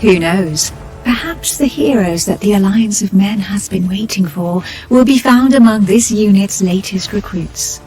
Who knows? Perhaps the heroes that the Alliance of Men has been waiting for will be found among this unit's latest recruits.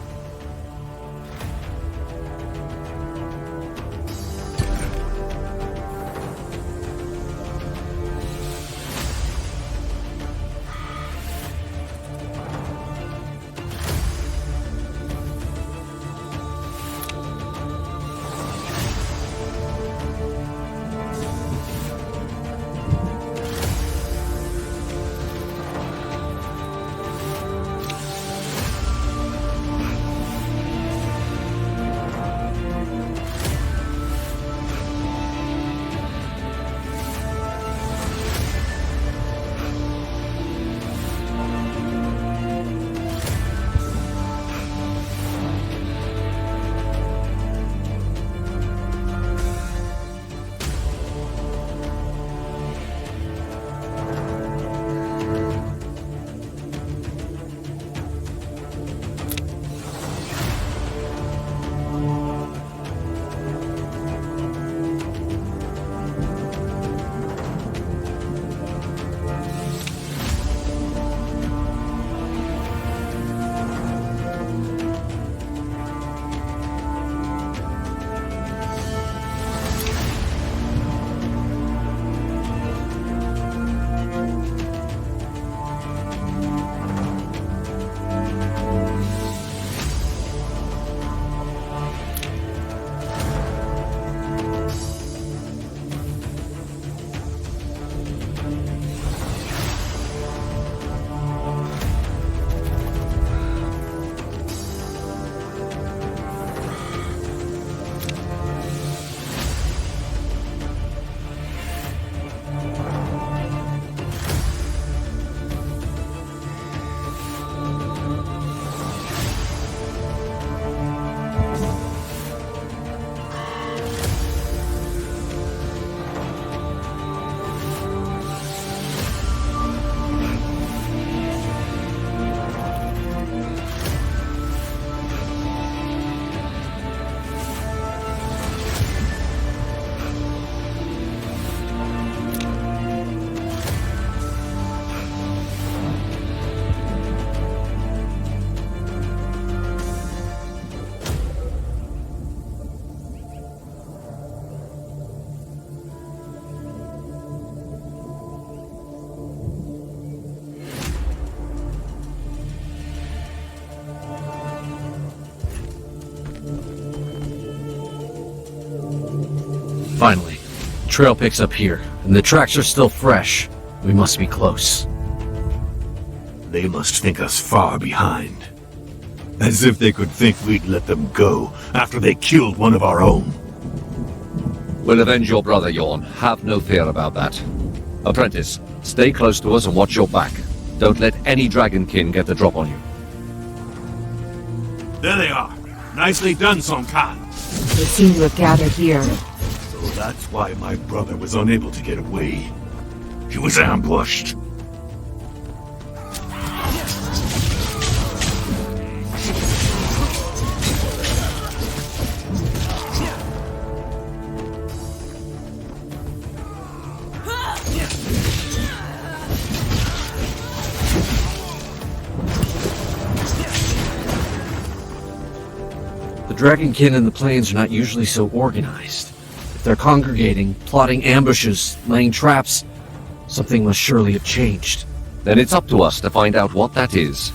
Finally, the trail picks up here, and the tracks are still fresh. We must be close. They must think us far behind. As if they could think we'd let them go after they killed one of our own. We'll avenge your brother, Yorn. Have no fear about that. Apprentice, stay close to us and watch your back. Don't let any Dragonkin get the drop on you. There they are. Nicely done, Song Khan. They seem to have gathered here. So that's why my brother was unable to get away. He was ambushed. Dragonkin and the plains are not usually so organized. If they're congregating, plotting ambushes, laying traps, something must surely have changed. Then it's up to us to find out what that is.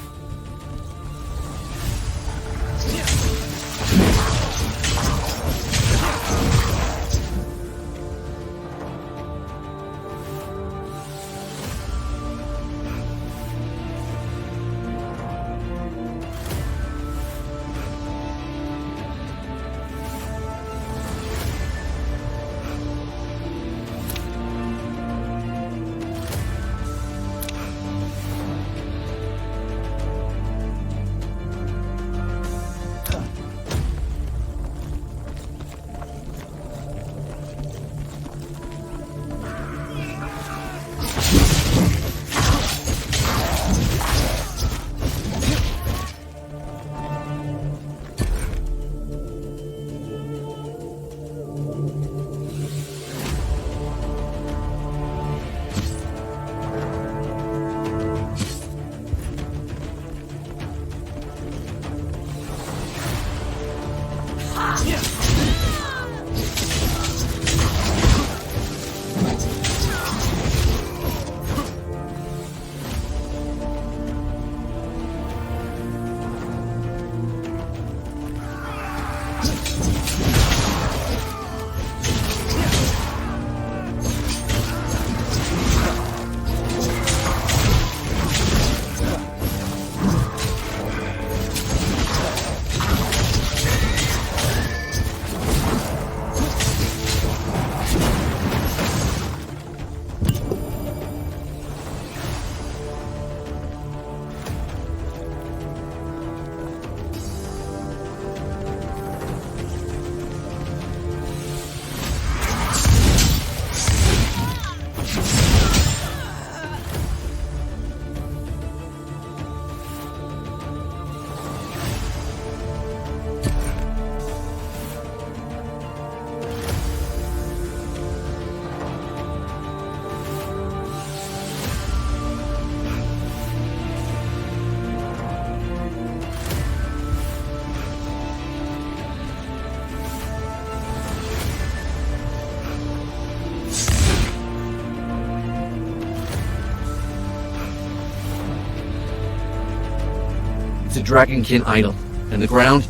It's a Dragonkin idol, and the ground,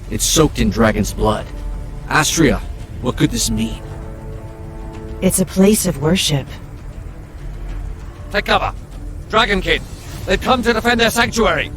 it's soaked in dragon's blood. Astria, what could this mean? It's a place of worship. Take cover! Dragonkin! They've come to defend their sanctuary!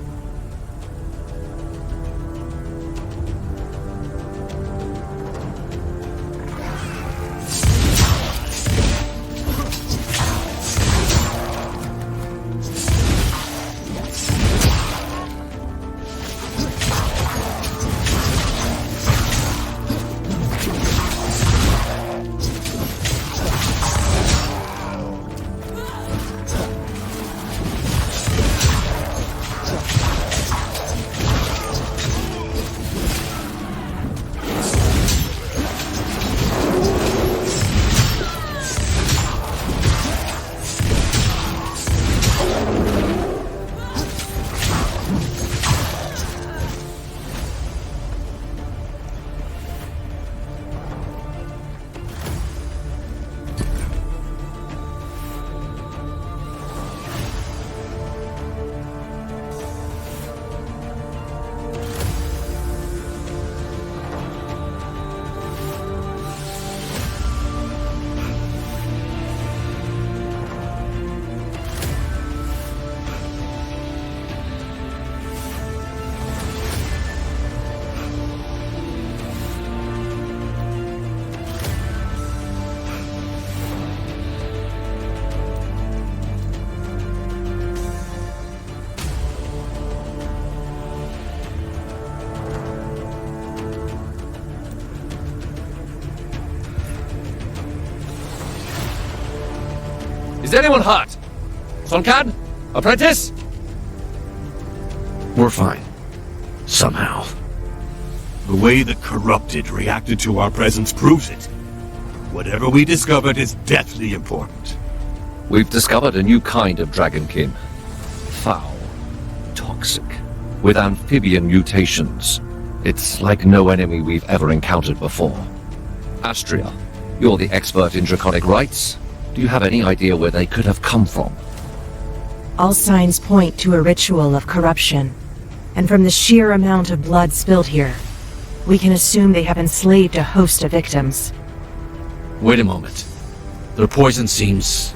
Is anyone hurt? Sonkan? Apprentice? We're fine. Somehow. The way the corrupted reacted to our presence proves it. Whatever we discovered is deathly important. We've discovered a new kind of Dragonkin. Foul. Toxic. With amphibian mutations. It's like no enemy we've ever encountered before. Astria, you're the expert in draconic rites. Do you have any idea where they could have come from? All signs point to a ritual of corruption. And from the sheer amount of blood spilled here, we can assume they have enslaved a host of victims. Wait a moment. Their poison seems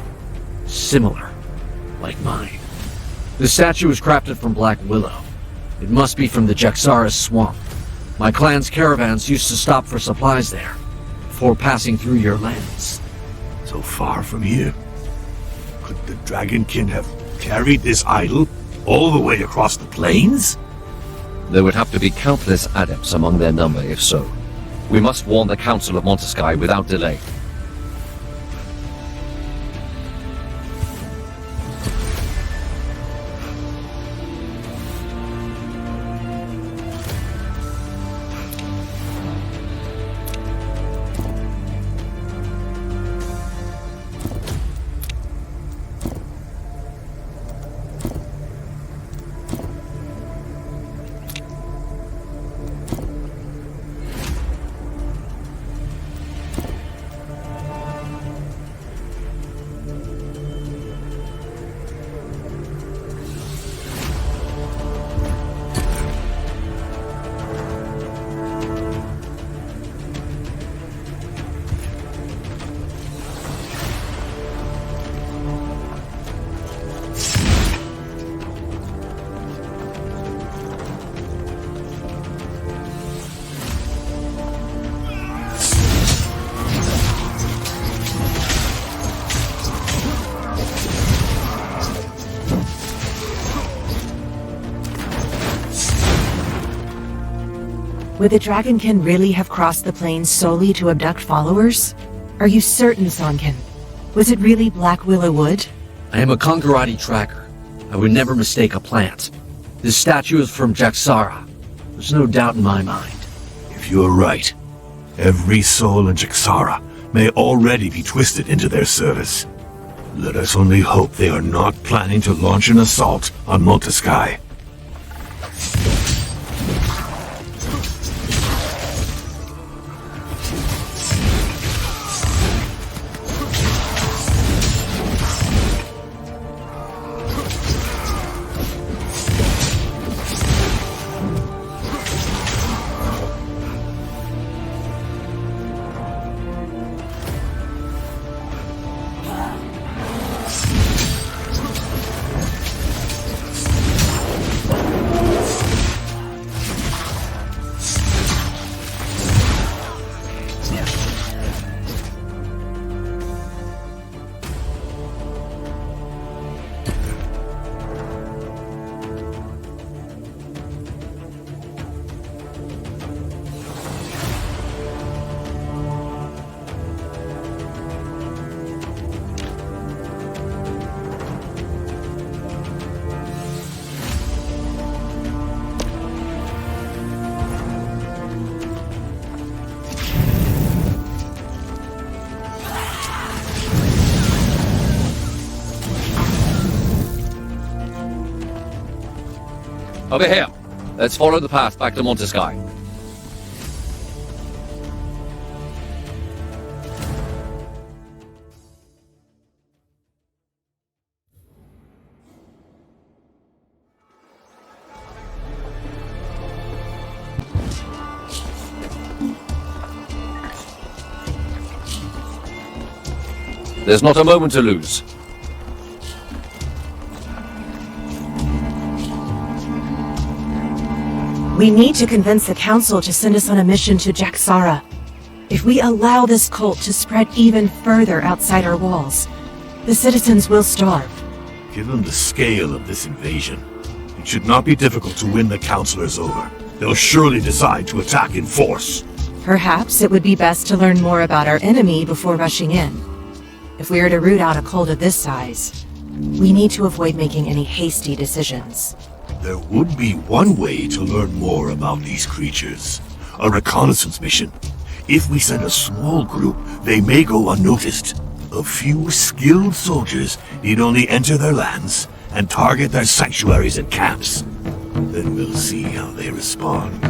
similar, like mine. The statue was crafted from black willow. It must be from the Jaxara swamp. My clan's caravans used to stop for supplies there, before passing through your lands. So far from here. Could the Dragonkin have carried this idol all the way across the plains? There would have to be countless adepts among their number if so. We must warn the Council of Montesky without delay. Would the Dragonkin really have crossed the plains solely to abduct followers? Are you certain, Sonkin? Was it really Black Willow Wood? I am a Kongarati tracker. I would never mistake a plant. This statue is from Jaxara. There's no doubt in my mind. If you're right, every soul in Jaxara may already be twisted into their service. Let us only hope they are not planning to launch an assault on Montesky. Over here. Let's follow the path back to Montesky. There's not a moment to lose. We need to convince the Council to send us on a mission to Jaxara. If we allow this cult to spread even further outside our walls, the citizens will starve. Given the scale of this invasion, it should not be difficult to win the Councilors over. They'll surely decide to attack in force. Perhaps it would be best to learn more about our enemy before rushing in. If we are to root out a cult of this size, we need to avoid making any hasty decisions. There would be one way to learn more about these creatures. A reconnaissance mission. If we send a small group, they may go unnoticed. A few skilled soldiers need only enter their lands and target their sanctuaries and camps. Then we'll see how they respond.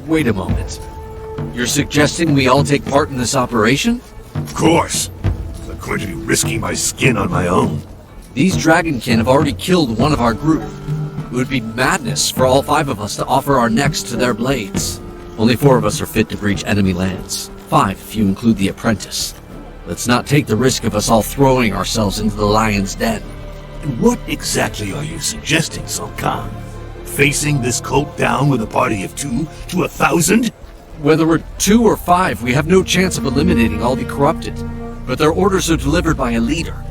Wait a moment. You're suggesting we all take part in this operation? Of course. I'm going to be risking my skin on my own. These Dragonkin have already killed one of our group. It would be madness for all 5 of us to offer our necks to their blades. Only 4 of us are fit to breach enemy lands. 5 if you include the apprentice. Let's not take the risk of us all throwing ourselves into the lion's den. And what exactly are you suggesting, Sun Quan? Facing this cult down with a party of 2 to 1,000? Whether we're 2 or 5, we have no chance of eliminating all the corrupted. But their orders are delivered by a leader.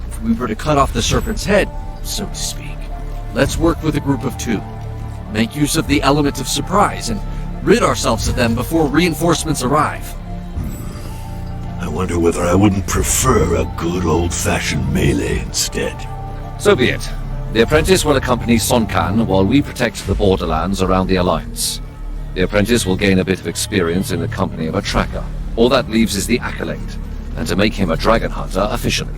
If we were to cut off the serpent's head, so to speak, let's work with a group of 2. Make use of the element of surprise and rid ourselves of them before reinforcements arrive. I wonder whether I wouldn't prefer a good old-fashioned melee instead. So be it. The apprentice will accompany Sun Quan while we protect the borderlands around the Alliance. The apprentice will gain a bit of experience in the company of a tracker. All that leaves is the accolade, and to make him a dragon hunter officially.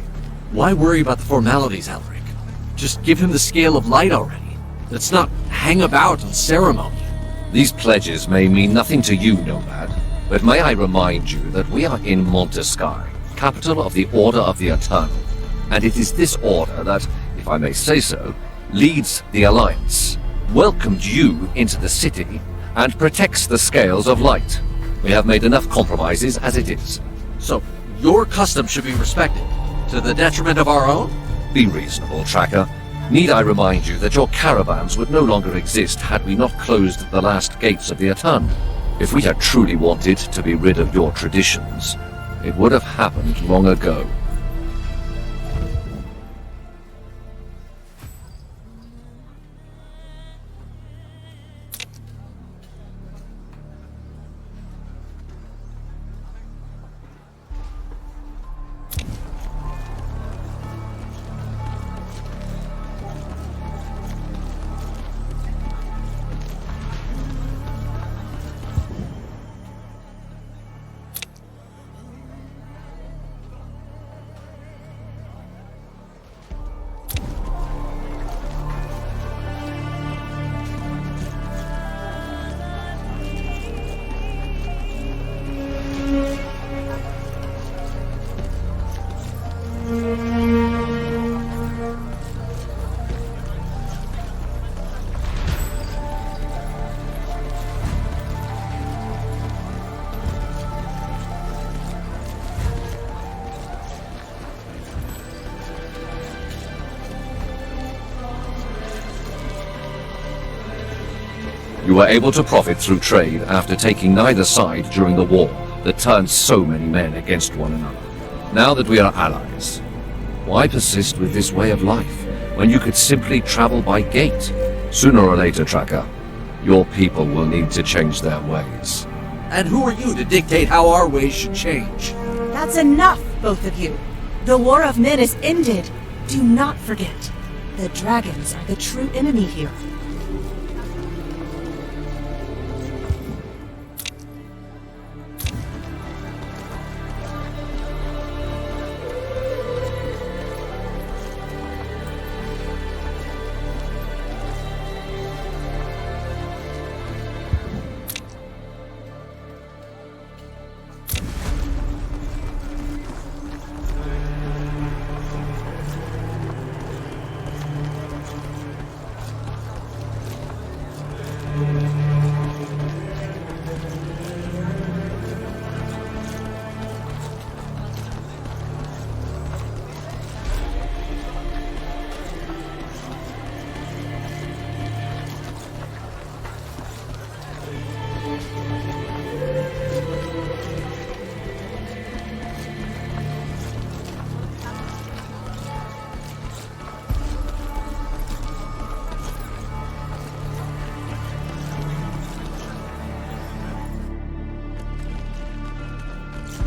Why worry about the formalities, Alaric? Just give him the scale of light already. Let's not hang about on ceremony. These pledges may mean nothing to you, Nomad, but may I remind you that we are in Montesky, capital of the Order of the Eternal, and it is this order that, if I may say so, leads the Alliance, welcomed you into the city, and protects the scales of light. We have made enough compromises as it is. So, your custom should be respected, to the detriment of our own? Be reasonable, Tracker. Need I remind you that your caravans would no longer exist had we not closed the last gates of the Eternal? If we had truly wanted to be rid of your traditions, it would have happened long ago. You were able to profit through trade after taking neither side during the war that turned so many men against one another. Now that we are allies, why persist with this way of life when you could simply travel by gate? Sooner or later, Tracker, your people will need to change their ways. And who are you to dictate how our ways should change? That's enough, both of you. The war of men is ended. Do not forget. The dragons are the true enemy here.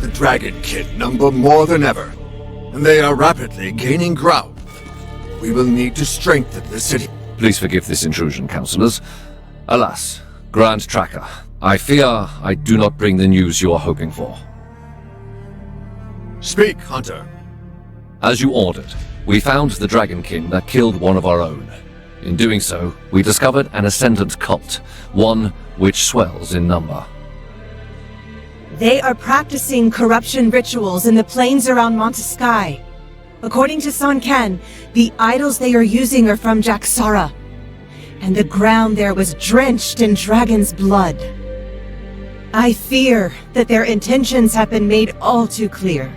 The Dragonkin number more than ever, and they are rapidly gaining ground. We will need to strengthen the city. Please forgive this intrusion, councillors. Alas, Grand Tracker, I fear I do not bring the news you are hoping for. Speak, Hunter. As you ordered, we found the Dragonkin that killed one of our own. In doing so, we discovered an ascendant cult, one which swells in number. They are practicing corruption rituals in the plains around Monteskai. According to Sun Ken, the idols they are using are from Jaxara, and the ground there was drenched in dragon's blood. I fear that their intentions have been made all too clear.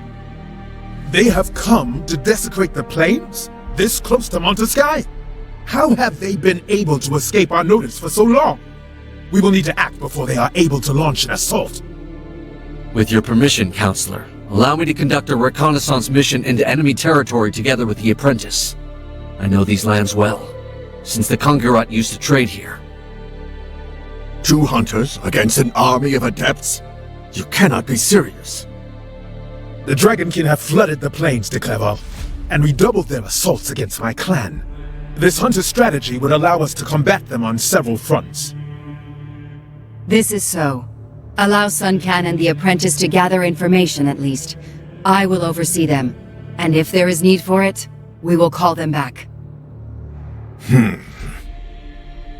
They have come to desecrate the plains? This close to Monteskai? How have they been able to escape our notice for so long? We will need to act before they are able to launch an assault. With your permission, Counselor, allow me to conduct a reconnaissance mission into enemy territory together with the apprentice. I know these lands well, since the Kongirat used to trade here. 2 hunters against an army of adepts? You cannot be serious. The Dragonkin have flooded the plains, de Clerval, and redoubled their assaults against my clan. This hunter strategy would allow us to combat them on several fronts. This is so. Allow Sun Can and the apprentice to gather information at least. I will oversee them, and if there is need for it, we will call them back.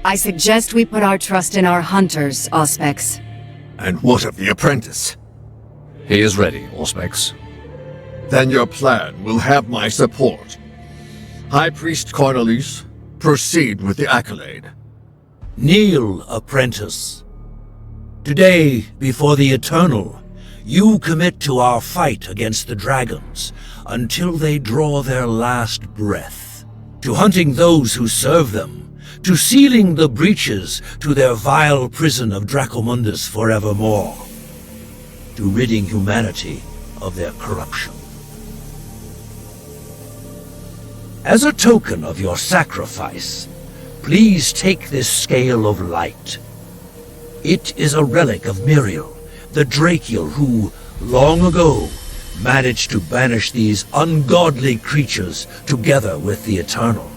I suggest we put our trust in our hunters, Auspex. And what of the apprentice? He is ready, Auspex. Then your plan will have my support. High Priest Cornelis, proceed with the accolade. Kneel, apprentice. Today, before the Eternal, you commit to our fight against the dragons until they draw their last breath, to hunting those who serve them, to sealing the breaches to their vile prison of Dracomundus forevermore, to ridding humanity of their corruption. As a token of your sacrifice, please take this scale of light. It is a relic of Miriel, the Drakiel who, long ago, managed to banish these ungodly creatures together with the Eternal.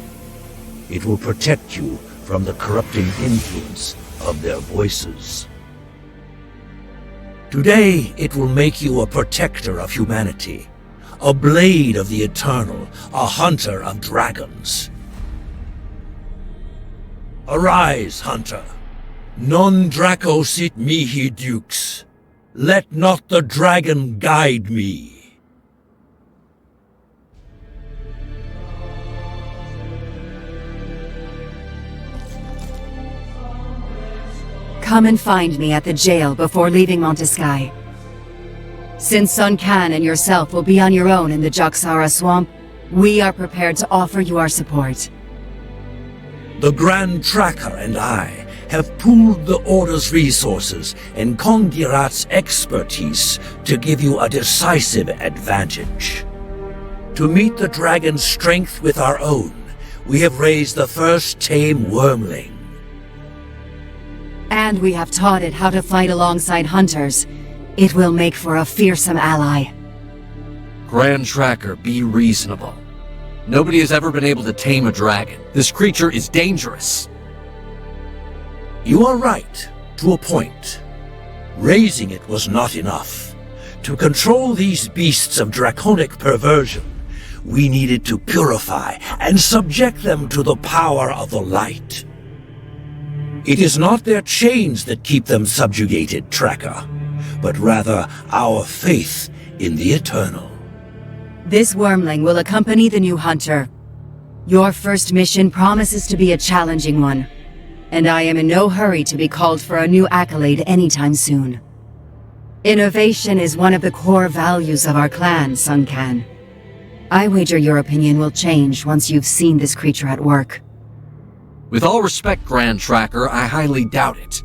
It will protect you from the corrupting influence of their voices. Today, it will make you a protector of humanity, a blade of the Eternal, a hunter of dragons. Arise, hunter. Non Draco sit mihi dukes. Let not the dragon guide me. Come and find me at the jail before leaving Monteskai. Since Sun Can and yourself will be on your own in the Jaxara swamp, we are prepared to offer you our support. The Grand Tracker and I have pooled the Order's resources and Kongirat's expertise to give you a decisive advantage. To meet the dragon's strength with our own, we have raised the first tame wormling. And we have taught it how to fight alongside hunters. It will make for a fearsome ally. Grand Tracker, be reasonable. Nobody has ever been able to tame a dragon. This creature is dangerous. You are right, to a point. Raising it was not enough. To control these beasts of draconic perversion, we needed to purify and subject them to the power of the light. It is not their chains that keep them subjugated, Tracker, but rather our faith in the Eternal. This wormling will accompany the new hunter. Your first mission promises to be a challenging one, and I am in no hurry to be called for a new accolade anytime soon. Innovation is one of the core values of our clan, Sun Can. I wager your opinion will change once you've seen this creature at work. With all respect, Grand Tracker, I highly doubt it.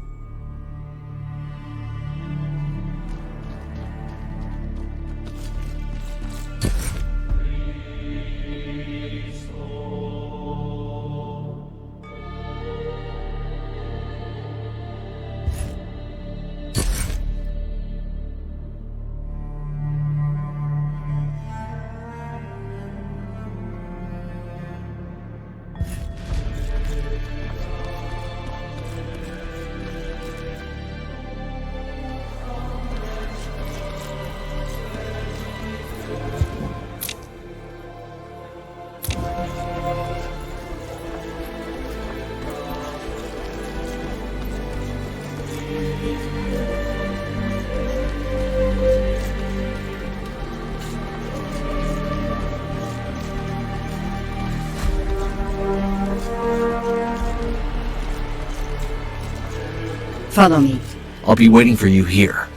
Follow me. I'll be waiting for you here.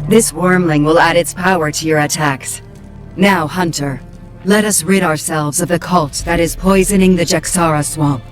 This wormling will add its power to your attacks. Now, Hunter, let us rid ourselves of the cult that is poisoning the Jaxara swamp.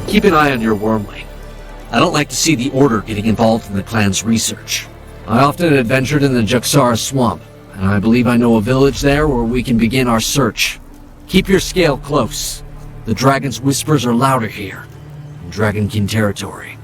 Keep an eye on your wormling. I don't like to see the Order getting involved in the clan's research. I often adventured in the Jaxara swamp, and I believe I know a village there where we can begin our search. Keep your scale close. The dragon's whispers are louder here, in Dragonkin territory.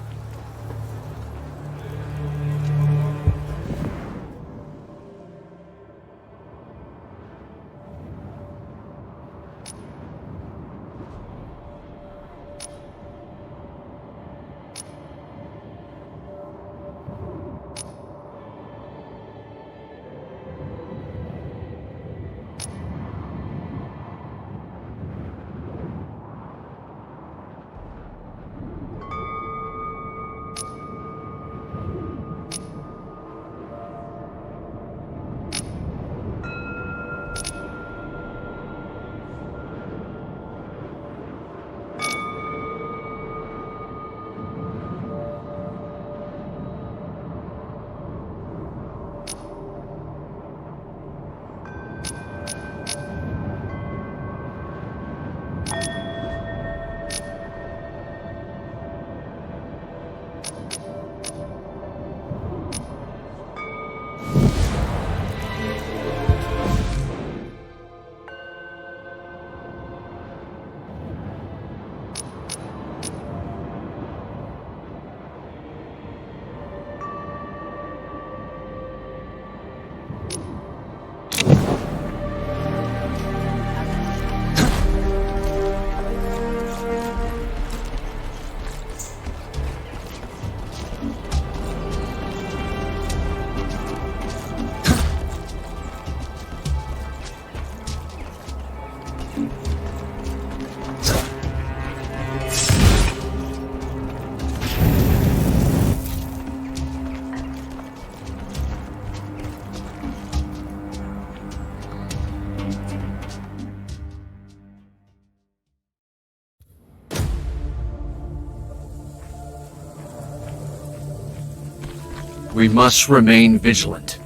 We must remain vigilant.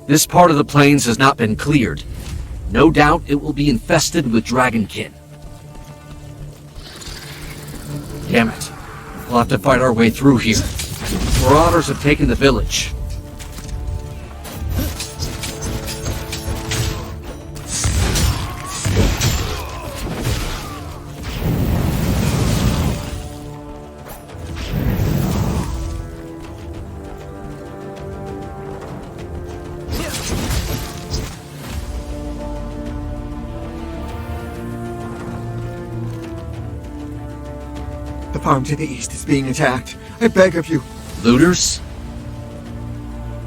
This part of the plains has not been cleared. No doubt it will be infested with dragonkin. Damn it. We'll have to fight our way through here. Marauders have taken the village. The farm to the east is being attacked. I beg of you. Looters?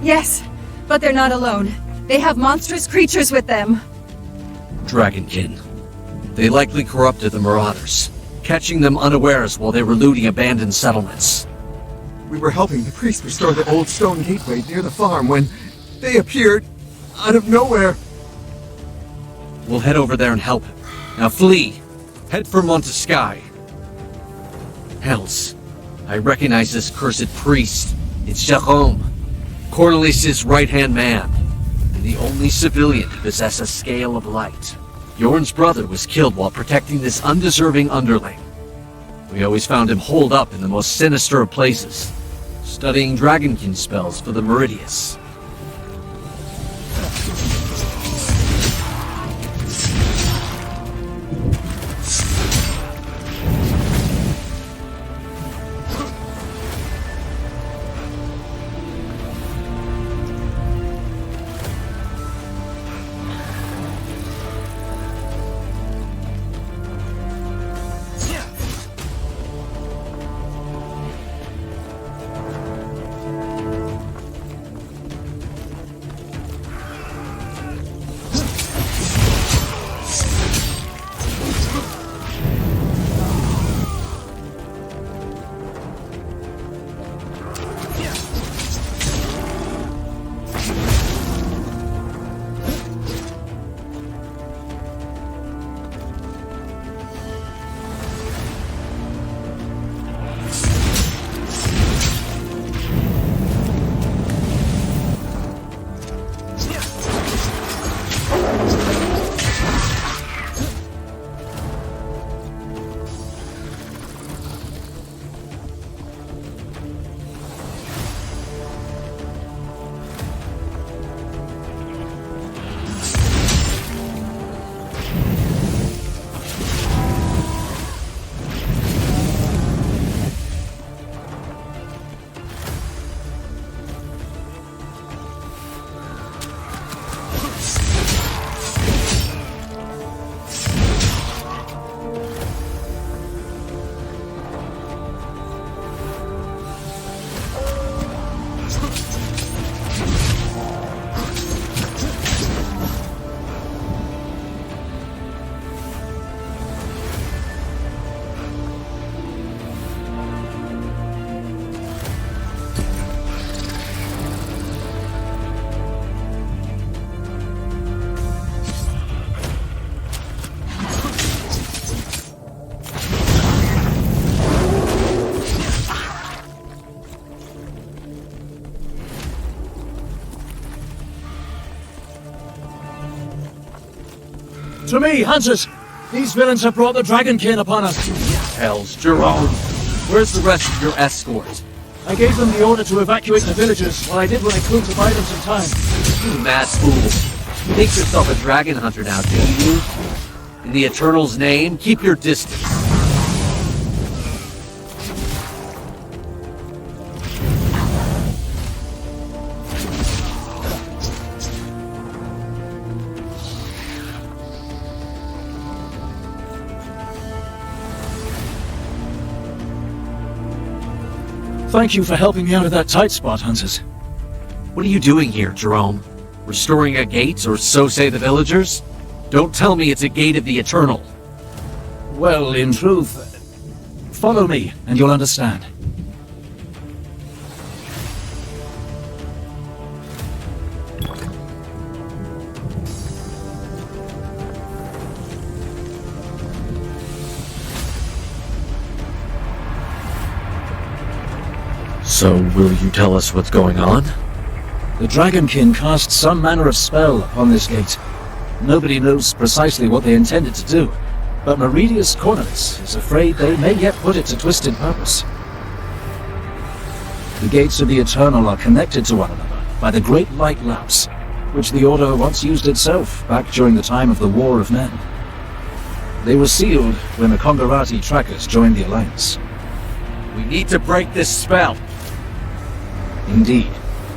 Yes, but they're not alone. They have monstrous creatures with them. Dragonkin. They likely corrupted the Marauders, catching them unawares while they were looting abandoned settlements. We were helping the priest restore the old stone gateway near the farm when they appeared out of nowhere. We'll head over there and help him. Now flee. Head for Montesky. Hells. I recognize this cursed priest. It's Jerome, Cornelius' right-hand man, and the only civilian to possess a scale of light. Yorn's brother was killed while protecting this undeserving underling. We always found him holed up in the most sinister of places, studying Dragonkin spells for the Meridius. To me, hunters! These villains have brought the Dragonkin upon us. Hells, Jerome. Where's the rest of your escort? I gave them the order to evacuate the villagers while I did what I could to buy them some time. You mad fool. You think yourself a dragon hunter now, do you? In the Eternal's name, keep your distance. Thank you for helping me out of that tight spot, hunters. What are you doing here, Jerome? Restoring a gate, or so say the villagers? Don't tell me it's a gate of the Eternal. Well, in truth, follow me and you'll understand. So, will you tell us what's going on? The Dragonkin cast some manner of spell upon this gate. Nobody knows precisely what they intended to do, but Meridius Cornelis is afraid they may yet put it to twisted purpose. The gates of the Eternal are connected to one another by the Great Light Lapse, which the Order once used itself back during the time of the War of Men. They were sealed when the Kongarati trackers joined the Alliance. We need to break this spell. Indeed.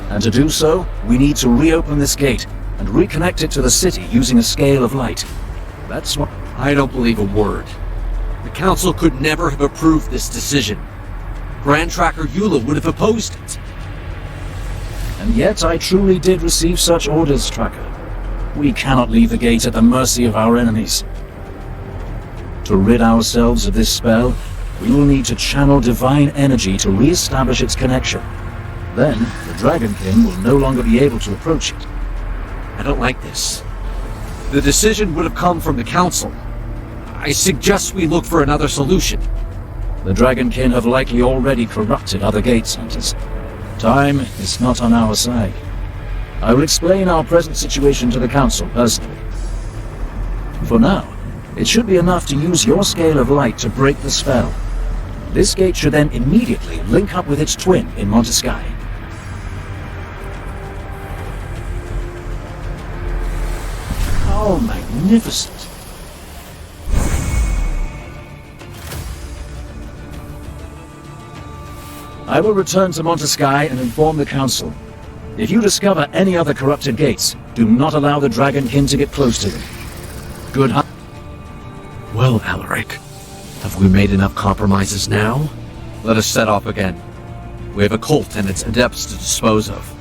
And to do so, we need to reopen this gate and reconnect it to the city using a scale of light. That's what... I don't believe a word. The Council could never have approved this decision. Grand Tracker Eula would have opposed it. And yet I truly did receive such orders, Tracker. We cannot leave the gate at the mercy of our enemies. To rid ourselves of this spell, we will need to channel divine energy to re-establish its connection. Then, the Dragonkin will no longer be able to approach it. I don't like this. The decision would have come from the Council. I suggest we look for another solution. The Dragonkin have likely already corrupted other gates hunters. Time is not on our side. I will explain our present situation to the Council personally. For now, it should be enough to use your scale of light to break the spell. This gate should then immediately link up with its twin in Montesky. How magnificent! I will return to Montesky and inform the Council. If you discover any other corrupted gates, do not allow the Dragonkin to get close to them. Good hunt. Well, Alaric, have we made enough compromises now? Let us set off again. We have a cult and its adepts to dispose of.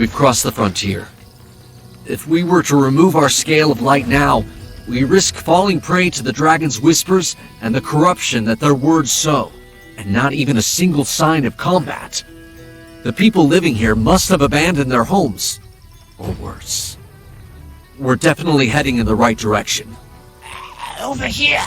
We've crossed the frontier. If we were to remove our scale of light now, we risk falling prey to the dragon's whispers and the corruption that their words sow, and not even a single sign of combat. The people living here must have abandoned their homes, or worse. We're definitely heading in the right direction. Over here!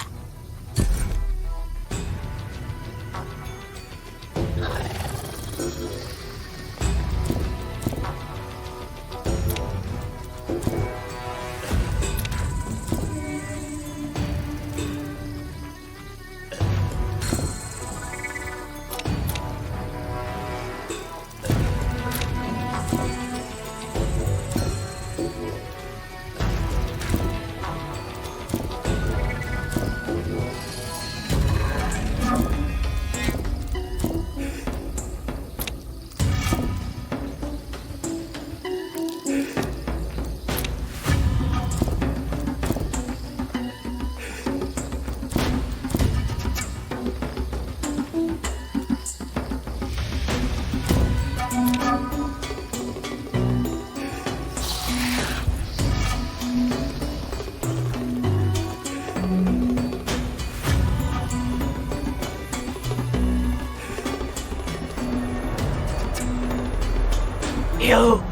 you?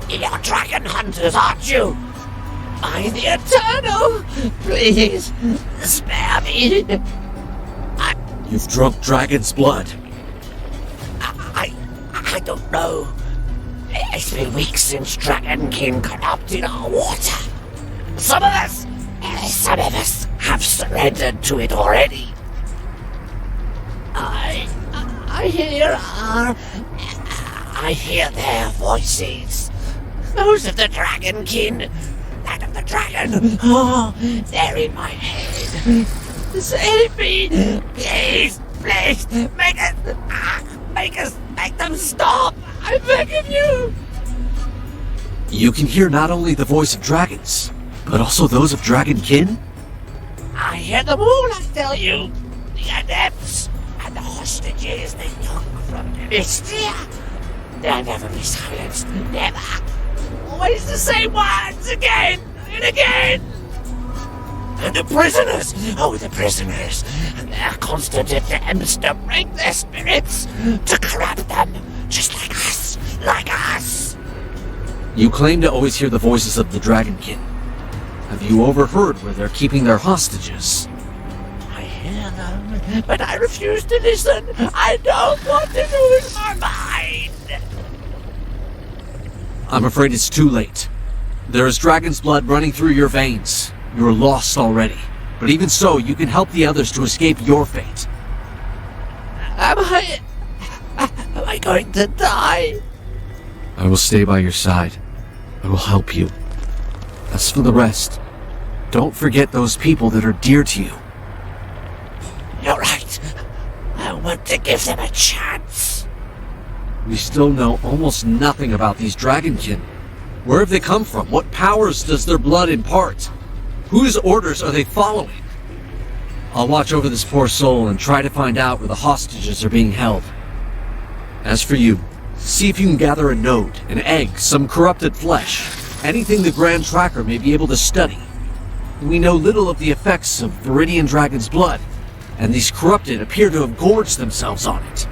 You're dragon hunters, aren't you? By the Eternal! Please, spare me! You've drunk dragon's blood. I don't know. It's been weeks since Dragonkin corrupted our water. Some of us have surrendered to it already. I hear their voices. Those of the Dragonkin. That of the dragon. Oh, they're in my head. Save me! Please, make them stop! I beg of you! You can hear not only the voice of dragons, but also those of Dragonkin? I hear them all, I tell you! The adepts and the hostages they took from Mystia. They'll never be silenced, never! Always the same words, again and again! And the prisoners! Oh, the prisoners! And their constant attempts to break their spirits, to corrupt them, just like us! You claim to always hear the voices of the Dragonkin. Have you overheard where they're keeping their hostages? I hear them, but I refuse to listen. I don't want to lose my mind! I'm afraid it's too late. There is dragon's blood running through your veins. You're lost already. But even so, you can help the others to escape your fate. Am I going to die? I will stay by your side. I will help you. As for the rest, don't forget those people that are dear to you. You're right. I want to give them a chance. We still know almost nothing about these Dragonkin. Where have they come from? What powers does their blood impart? Whose orders are they following? I'll watch over this poor soul and try to find out where the hostages are being held. As for you, see if you can gather a node, an egg, some corrupted flesh, anything the Grand Tracker may be able to study. We know little of the effects of Viridian Dragon's blood, and these corrupted appear to have gorged themselves on it.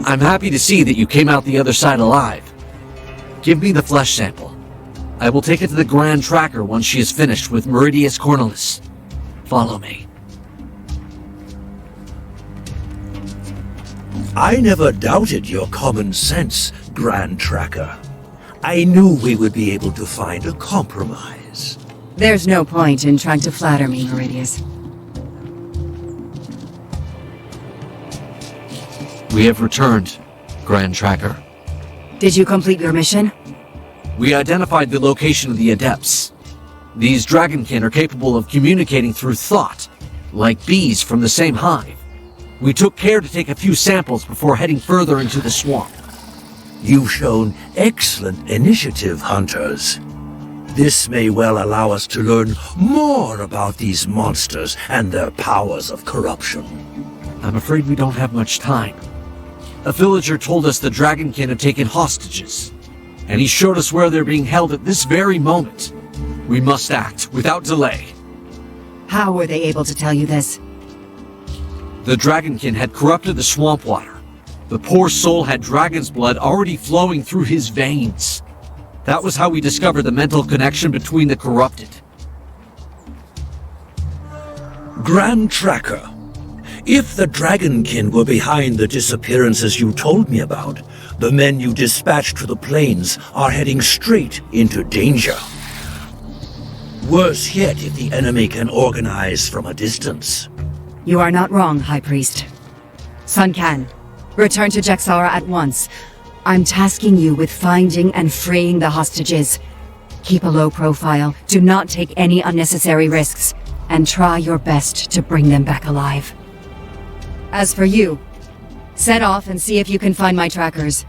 I'm happy to see that you came out the other side alive. Give me the flesh sample. I will take it to the Grand Tracker once she is finished with Meridius Cornelis. Follow me. I never doubted your common sense, Grand Tracker. I knew we would be able to find a compromise. There's no point in trying to flatter me, Meridius. We have returned, Grand Tracker. Did you complete your mission? We identified the location of the Adepts. These Dragonkin are capable of communicating through thought, like bees from the same hive. We took care to take a few samples before heading further into the swamp. You've shown excellent initiative, hunters. This may well allow us to learn more about these monsters and their powers of corruption. I'm afraid we don't have much time. A villager told us the Dragonkin have taken hostages, and he showed us where they're being held at this very moment. We must act without delay. How were they able to tell you this? The Dragonkin had corrupted the swamp water. The poor soul had dragon's blood already flowing through his veins. That was how we discovered the mental connection between the corrupted. Grand Tracker, if the Dragonkin were behind the disappearances you told me about, the men you dispatched to the plains are heading straight into danger. Worse yet if the enemy can organize from a distance. You are not wrong, High Priest. Sun Can, return to Jaxara at once. I'm tasking you with finding and freeing the hostages. Keep a low profile, do not take any unnecessary risks, and try your best to bring them back alive. As for you, set off and see if you can find my trackers.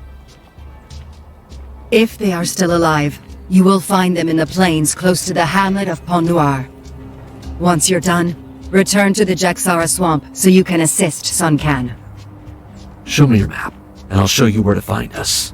If they are still alive, you will find them in the plains close to the hamlet of Pont Noir. Once you're done, return to the Jaxara swamp so you can assist Sun Can. Show me your map, and I'll show you where to find us.